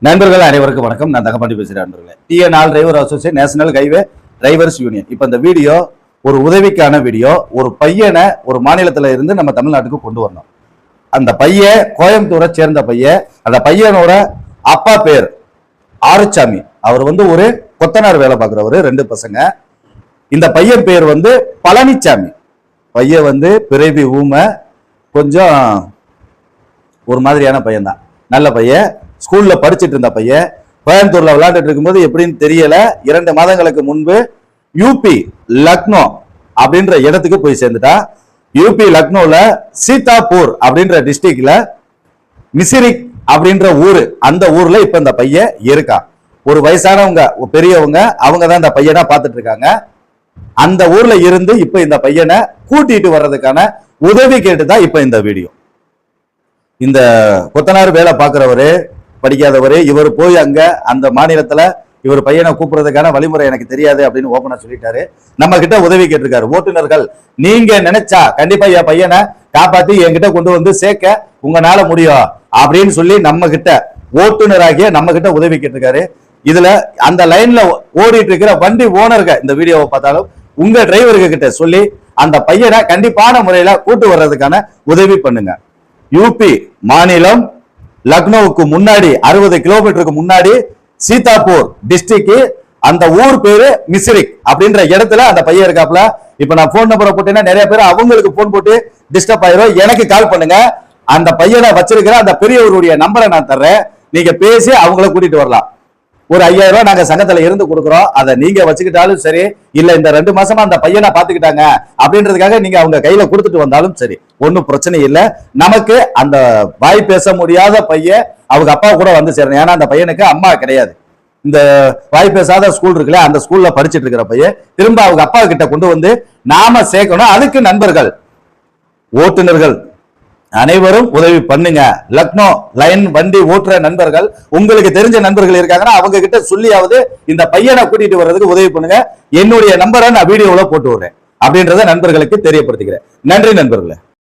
நண்பர்கள் அனைவருக்கும் வணக்கம். நான் தங்கப்பாண்டி பேசுகிறேன். நண்பர்களே, TN all driver association national highway drivers union. இப்போ இந்த வீடியோ ஒரு உதவிக்கான வீடியோ. ஒரு பையனை ஒரு மாநிலத்தில் இருந்து நம்ம தமிழ்நாட்டுக்கு கொண்டு வரணும். அந்த பையன் கோயம்புத்தூரை சேர்ந்த பையன். அந்த பையனோட அப்பா பேர் ஆறுச்சாமி. அவர் ஒரு கொத்தனார் வேலை பார்க்குறவர். 2 பசங்க. இந்த பையன் பேர் பழனிச்சாமி. பையன் பிறவி ஊமை, கொஞ்சம் ஒரு மாதிரியான பையன் தான். நல்ல பையன். ஸ்கூல்ல படிச்சுட்டு இருந்த பையன் கோயம்புத்தூர்ல விளையாண்டுட்டு இருக்கும்போது எப்படின்னு தெரியல, 2 மாதங்களுக்கு முன்பு யூபி லக்னோ அப்படின்ற இடத்துக்கு போய் சேர்ந்துட்டா. யூபி லக்னோல சீதாப்பூர் அப்படின்ற டிஸ்ட்ரிக்ட்ல மிசிரிக் அப்படின்ற ஊரு, அந்த ஊர்ல இப்ப இந்த பையன் இருக்கான். ஒரு வயசானவங்க, பெரியவங்க, அவங்க தான் இந்த பையனை பார்த்துட்டு இருக்காங்க. அந்த ஊர்ல இருந்து இப்ப இந்த பையனை கூட்டிட்டு வர்றதுக்கான உதவி கேட்டுதான் இப்ப இந்த வீடியோ. இந்த கொத்தனார் வேலை பார்க்கிறவரு, படிக்காதவரு, இவர் போய் அங்க அந்த மாநிலத்துல இவர் பையனை கூப்பிடுறதுக்கான வழிமுறை எனக்கு தெரியாது அப்படின்னு ஓபனா சொல்லிட்டாரு. நம்ம கிட்ட உதவி கேட்டிருக்காரு. ஓட்டுநர்கள், நீங்க நினைச்சா கண்டிப்பா என் பையனை காப்பாத்தி என்கிட்ட கொண்டு வந்து சேர்க்க உங்களால முடியும் அப்படின்னு சொல்லி நம்ம கிட்ட, ஓட்டுநராகிய நம்ம கிட்ட உதவி கேட்டிருக்காரு. இதுல அந்த லைன்ல ஓடிட்டு இருக்கிற வண்டி ஓனர்கள் இந்த வீடியோவை பார்த்தாலும் உங்க டிரைவருக்கு கிட்ட சொல்லி அந்த பையனை கண்டிப்பான முறையில கூட்டு வர்றதுக்கான உதவி பண்ணுங்க. யூபி மாநிலம் லக்னோவுக்கு முன்னாடி 60 கிலோமீட்டருக்கு முன்னாடி சீதாப்பூர் டிஸ்ட்ரிக்ட், அந்த ஊர் பேரு மிசிரிக் அப்படின்ற இடத்துல அந்த பையன் இருக்காப்ல. இப்ப நான் போன் நம்பரை போட்டேன்னா நிறைய பேர் அவங்களுக்கு போன் போட்டு டிஸ்டர்ப் ஆயிரும். எனக்கு கால் பண்ணுங்க. அந்த பையனை வச்சிருக்கிற அந்த பெரியவருடைய நம்பரை நான் தர்றேன். நீங்க பேசி அவங்கள கூட்டிட்டு வரலாம். ஒரு 5000 ரூபாய் நாங்க சங்கத்துல இருந்து கொடுக்குறோம். அதை நீங்க வச்சுக்கிட்டாலும் சரி, இல்ல இந்த 2 மாசமா அந்த பையனை பாத்துக்கிட்டாங்க அப்படின்றதுக்காக நீங்க அவங்க கையில கொடுத்துட்டு வந்தாலும் சரி, ஒன்னும் பிரச்சனை இல்லை. நமக்கு அந்த வாய் பேச முடியாத பையன் அவங்க அப்பா கூட வந்து சேரணும். ஏன்னா அந்த பையனுக்கு அம்மா கிடையாது. இந்த வாய் பேசாத ஸ்கூல் இருக்குல்ல, அந்த ஸ்கூல்ல படிச்சுட்டு இருக்கிற பையன் திரும்ப அவங்க அப்பா கிட்ட கொண்டு வந்து நாம சேர்க்கணும். அதுக்கு நண்பர்கள், ஓட்டுநர்கள் அனைவரும் உதவி பண்ணுங்க. லக்னோ லைன் வண்டி ஓட்டுற நண்பர்கள், உங்களுக்கு தெரிஞ்ச நண்பர்கள் இருக்காங்கன்னா அவங்க கிட்ட சொல்லியாவது இந்த பையனை கூட்டிட்டு வர்றதுக்கு உதவி பண்ணுங்க. என்னுடைய நம்பரை நான் வீடியோல போட்டு விடுறேன் அப்படின்றத நண்பர்களுக்கு தெரியப்படுத்திக்கிறேன். நன்றி நண்பர்களே.